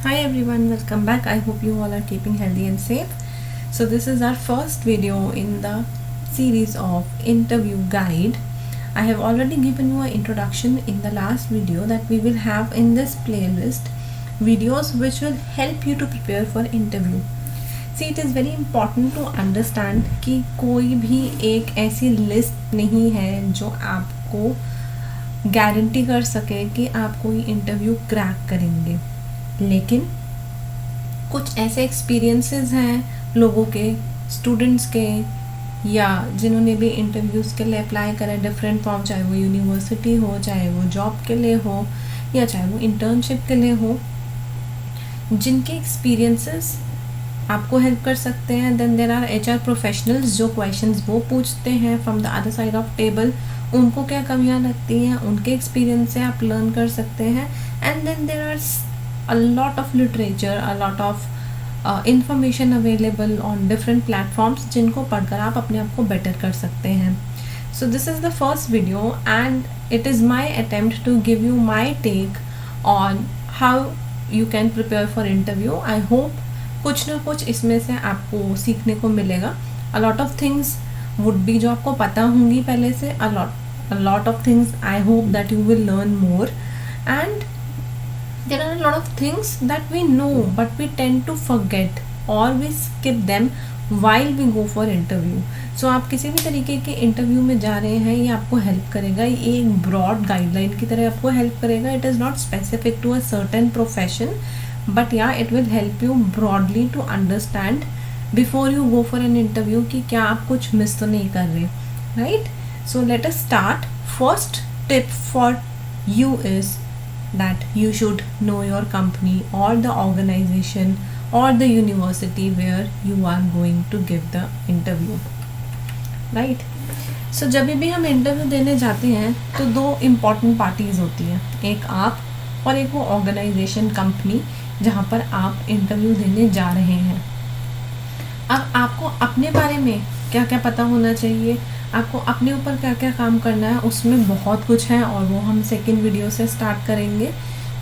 Hi everyone, welcome back. I hope you all are keeping healthy and safe. So this is our first video in the series of interview guide. I have already given you an introduction in the last video that we will have in this playlist videos which will help you to prepare for interview. See, it is very important to understand कि कोई भी एक ऐसी list नहीं है जो आपको guarantee कर सके कि आप कोई इंटरव्यू क्रैक करेंगे, लेकिन कुछ ऐसे एक्सपीरियंसेस हैं लोगों के, स्टूडेंट्स के, या जिन्होंने भी इंटरव्यूज़ के लिए अप्लाई करा डिफरेंट फॉर्म, चाहे वो यूनिवर्सिटी हो, चाहे वो जॉब के लिए हो, या चाहे वो इंटर्नशिप के लिए हो, जिनके एक्सपीरियंसेस आपको हेल्प कर सकते हैं. Then there are HR professionals जो क्वेश्चंस वो पूछते हैं from the other side of table, उनको क्या कमियां लगती हैं, उनके एक्सपीरियंस से आप लर्न कर सकते हैं. And then there are a lot of literature, a lot of information available on different platforms जिनको पढ़कर आप अपने आप को better कर सकते हैं. So this is the first video and it is my attempt to give you my take on how you can prepare for interview. I hope कुछ ना कुछ इसमें से आपको सीखने को मिलेगा. A lot of things would be जो आपको पता होंगी पहले से, a lot of things I hope that you will learn more. And there are a lot of things that we know but we tend to forget or we skip them while we go for interview. So आप किसी भी तरीके के interview में जा रहे हैं, ये आपको हेल्प करेगा. ये एक ब्रॉड गाइडलाइन की तरह आपको हेल्प करेगा. It is not specific to a certain profession, but या it will help you broadly to understand before you go for an interview कि क्या आप कुछ मिस तो नहीं कर रहे, right? So let us start. First tip for you is that you should know your company or the organization or the university where you are going to give the interview, right? So जब भी हम interview देने जाते हैं तो दो important parties होती हैं, एक आप और एक वो ऑर्गेनाइजेशन, कंपनी जहाँ पर आप इंटरव्यू देने जा रहे हैं. अब आपको अपने बारे में क्या क्या पता होना चाहिए, आपको अपने ऊपर क्या क्या काम करना है, उसमें बहुत कुछ है और वो हम सेकंड वीडियो से स्टार्ट करेंगे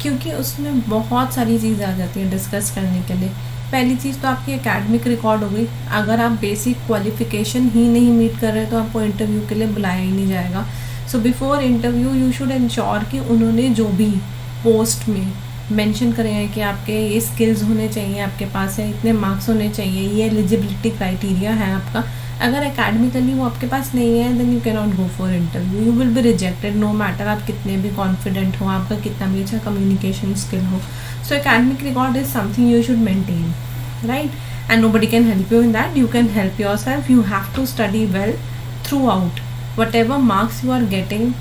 क्योंकि उसमें बहुत सारी चीज़ें आ जाती हैं डिस्कस करने के लिए. पहली चीज़ तो आपकी एकेडमिक रिकॉर्ड होगी. अगर आप बेसिक क्वालिफिकेशन ही नहीं मीट कर रहे तो आपको इंटरव्यू के लिए बुलाया ही नहीं जाएगा. So before interview you should ensure कि उन्होंने जो भी पोस्ट में मेंशन करे हैं कि आपके ये स्किल्स होने चाहिए, आपके पास है इतने मार्क्स होने चाहिए, ये एलिजिबिलिटी क्राइटेरिया है आपका. अगर एकेडमिकली वो आपके पास नहीं है then you can not go for interview. You will be rejected no matter आप कितने भी कॉन्फिडेंट हो, आपका कितना भी अच्छा कम्युनिकेशन स्किल हो. So academic record is something you should maintain, right? And nobody can help you in that. You can help yourself. You have to study well throughout. Whatever marks you are getting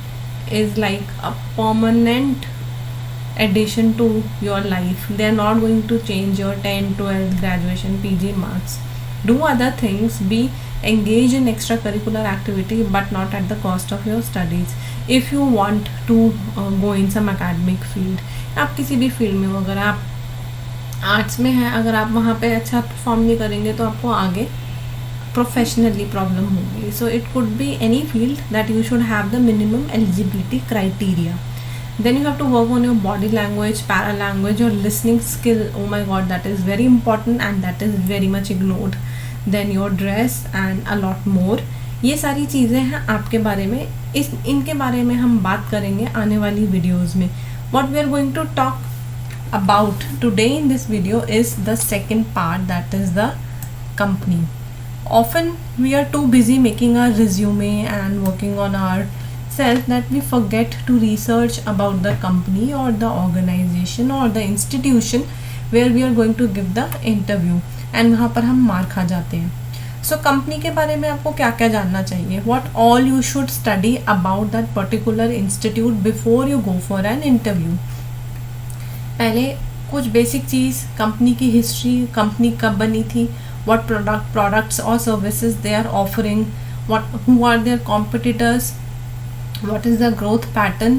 is like a permanent addition to your life. They are not going to change your 10, 12, graduation, PG marks. Do other things, be engaged in extracurricular activity but not at the cost of your studies. If you want to go in some academic field, आप किसी भी field में हो, अगर आप arts में हैं, अगर आप वहाँ पे अच्छा परफॉर्म नहीं करेंगे तो आपको आगे प्रोफेशनली प्रॉब्लम होगी. So it could be any field that you should have the minimum eligibility criteria. Then you have to work on your body language, para language, your listening skill. Oh my god, that is very important and that is very much ignored. Then your dress and a lot more. ये सारी चीज़ें हैं आपके बारे में. इनके बारे में हम बात करेंगे आने वाली वीडियोज़ में. What we are going to talk about today in this video is the second part, that is the company. Often we are too busy making our resume and working on our self that we forget to research about the company or the organization or the institution where we are going to give the interview, and वहाँ पर हम मार खा जाते हैं. So company के बारे में आपको क्या क्या जानना चाहिए, what all you should study about that particular institute before you go for an interview. पहले कुछ बेसिक चीज़, कंपनी की हिस्ट्री, कंपनी कब बनी थी, what products or services they are offering, who are their competitors, what is the growth pattern,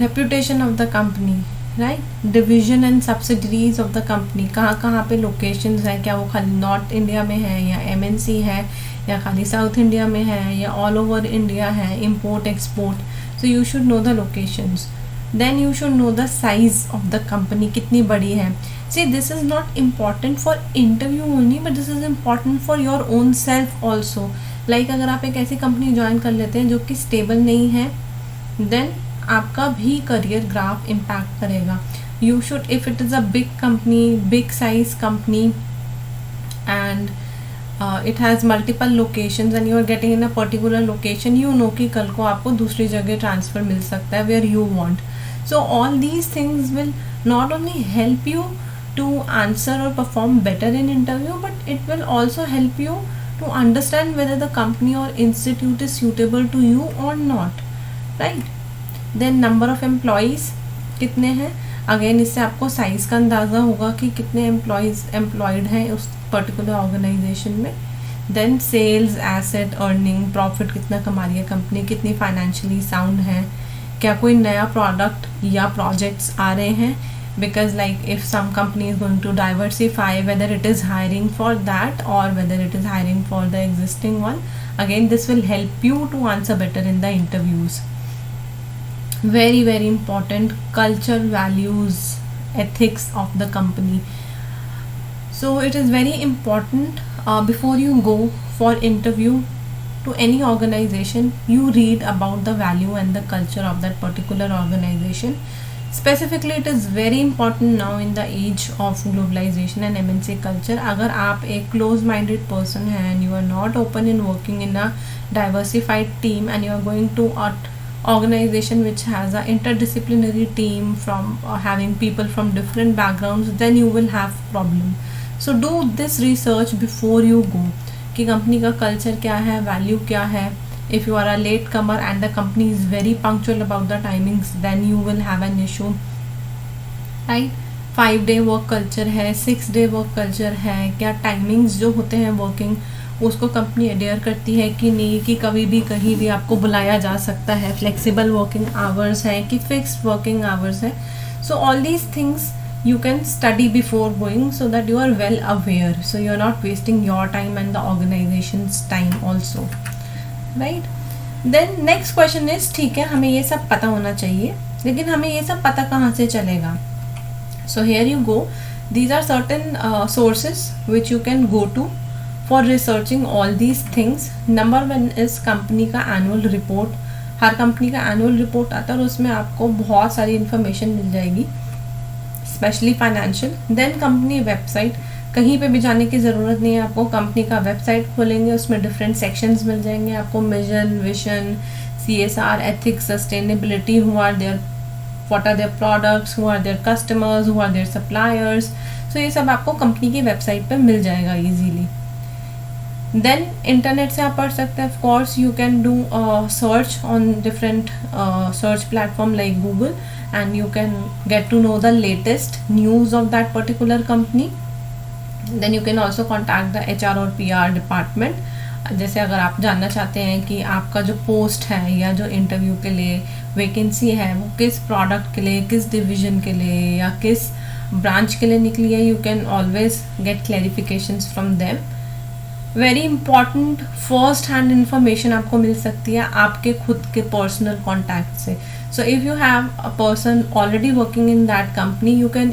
reputation of the company, right? Division and subsidiaries of the company, कहाँ कहाँ पे locations हैं, क्या वो खाली नॉर्थ इंडिया में है या MNC है या खाली साउथ इंडिया में है या ऑल ओवर इंडिया है, import export. So you should know the locations. Then you should know the size of the company, कितनी बड़ी है. See this is not important for interview only, but this is important for your own self also. Like अगर आप एक ऐसी company join कर लेते हैं जो कि स्टेबल नहीं है, देन आपका भी करियर ग्राफ इम्पैक्ट करेगा. You should, if it is a big company, big size company, and it has multiple locations and you are getting in a particular location, you know कि कल को आपको दूसरी जगह ट्रांसफ़र मिल सकता है where you want. So all these things will not only help you to answer or perform better in interview, but it will also help you to understand whether the company or institute is suitable to you or not, right? Then number of employees कितने हैं, again इससे आपको size का अंदाज़ा होगा कि कितने employed हैं उस पर्टिकुलर ऑर्गेनाइजेशन में. Then sales, asset, earning, profit कितना कमा रही है कंपनी, कितनी फाइनेंशियली साउंड है, क्या कोई नया प्रोडक्ट या प्रोजेक्ट्स आ रहे हैं, because like if some company is going to diversify, whether it is hiring for that और whether it is hiring for the existing one. Again this will help you to answer better in the interviews. Very very important, culture, values, ethics of the company. So it is very important before you go for interview to any organization, you read about the value and the culture of that particular organization. Specifically it is very important now in the age of globalization and MNC culture. अगर आप एक close minded person हैं and you are not open in working in a diversified team and you are going to a organization which has a interdisciplinary team from having people from different backgrounds, then you will have problem. So do this research before you go कि company का culture क्या है, value क्या है. if you are a late comer and the company is very punctual about the timings, then you will have an issue, right? 5-day work culture है, 6-day work culture है, क्या timings जो होते हैं वर्किंग उसको company adhere करती है कि नहीं, कि कभी भी कहीं भी आपको बुलाया जा सकता है, फ्लेक्सिबल वर्किंग आवर्स है कि फिक्स्ड वर्किंग आवर्स है. So all these things you can study before going so that you are well aware, so you are not wasting your time and the organization's time also, right? Then next question is, ठीक है हमें ये सब पता होना चाहिए, लेकिन हमें ये सब पता कहाँ से चलेगा? So here you go, these are certain sources which you can go to for researching all these things. Number 1 is company का annual report. हर कंपनी का annual report आता है और उसमें आपको बहुत सारी information मिल जाएगी, specially financial. Then company website, कहीं पे भी जाने की ज़रूरत नहीं है आपको, कंपनी का वेबसाइट खोलेंगे उसमें डिफरेंट सेक्शंस मिल जाएंगे आपको, mission, vision, CSR, ethics, sustainability, who are there, what are their products, who are their customers, who are their suppliers. So ये सब आपको कंपनी की वेबसाइट पे मिल जाएगा ईजीली. देन इंटरनेट से आप पढ़ सकते हैं. Of course you can do search on different search platform like Google and you can get to know the latest news of that particular company. Then you can also contact the HR or PR department. जैसे अगर आप जानना चाहते हैं कि आपका जो post है या जो इंटरव्यू के लिए वैकेंसी है वो किस प्रोडक्ट के लिए, किस डिवीजन के लिए या किस ब्रांच के लिए निकली है, you can always get clarifications from them. Very important first hand information आपको मिल सकती है आपके खुद के पर्सनल कॉन्टैक्ट से. So if you have a person already working in that company, you can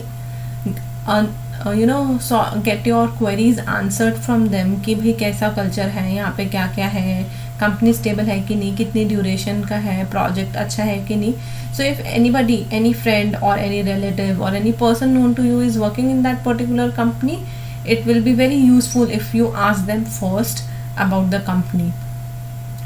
get your queries answered from them कि भाई कैसा कल्चर है, यहाँ पे क्या क्या है, कंपनी स्टेबल है कि नहीं, कितनी ड्यूरेशन का है, प्रोजेक्ट अच्छा है कि नहीं. So if anybody, any friend or any relative or any person known to you is working in that particular company, it will be very useful if you ask them first about the company.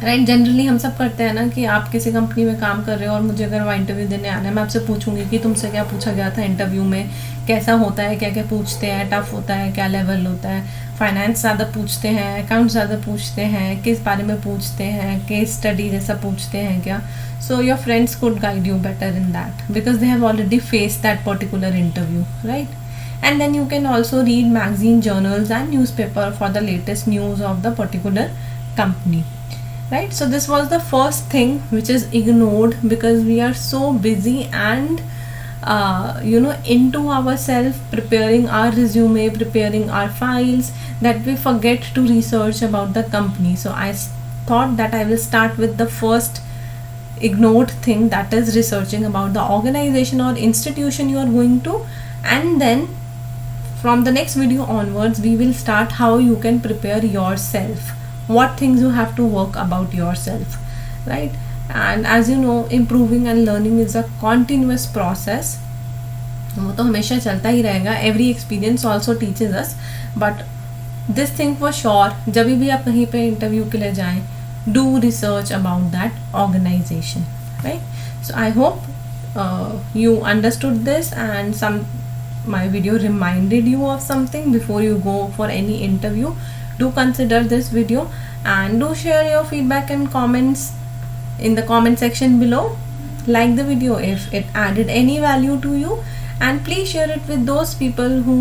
Right, generally हम सब करते हैं ना कि आप किसी company में काम कर रहे हो और मुझे अगर वहाँ इंटरव्यू देने आना है, मैं आपसे पूछूंगी कि तुमसे क्या पूछा गया था इंटरव्यू में, कैसा होता है, क्या क्या पूछते हैं, टफ होता है, क्या लेवल होता है, फाइनेंस ज़्यादा पूछते हैं, अकाउंट ज़्यादा पूछते हैं, किस बारे में पूछते हैं, केस स्टडी जैसा पूछते हैं क्या. So your friends could guide you better in that because they have already face that particular interview, right. And then you can also read magazine, journals and newspaper for the latest news of the particular company. Right, so this was the first thing which is ignored because we are so busy and into ourselves, preparing our resume, preparing our files, that we forget to research about the company. So I thought that I will start with the first ignored thing, that is researching about the organization or institution you are going to. And then from the next video onwards, we will start how you can prepare yourself, what things you have to work about yourself, right? And as you know, improving and learning is a continuous process. वो तो हमेशा चलता ही रहेगा. Every experience also teaches us. But this thing for sure, जब भी आप कहीं पे इंटरव्यू के लिए जाएं, do research about that organization, right? So I hope you understood this, and my video reminded you of something before you go for any interview. Do consider this video, and do share your feedback and comments in the comment section below. Like the video if it added any value to you, and please share it with those people who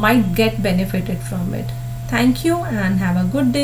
might get benefited from it. Thank you and have a good day.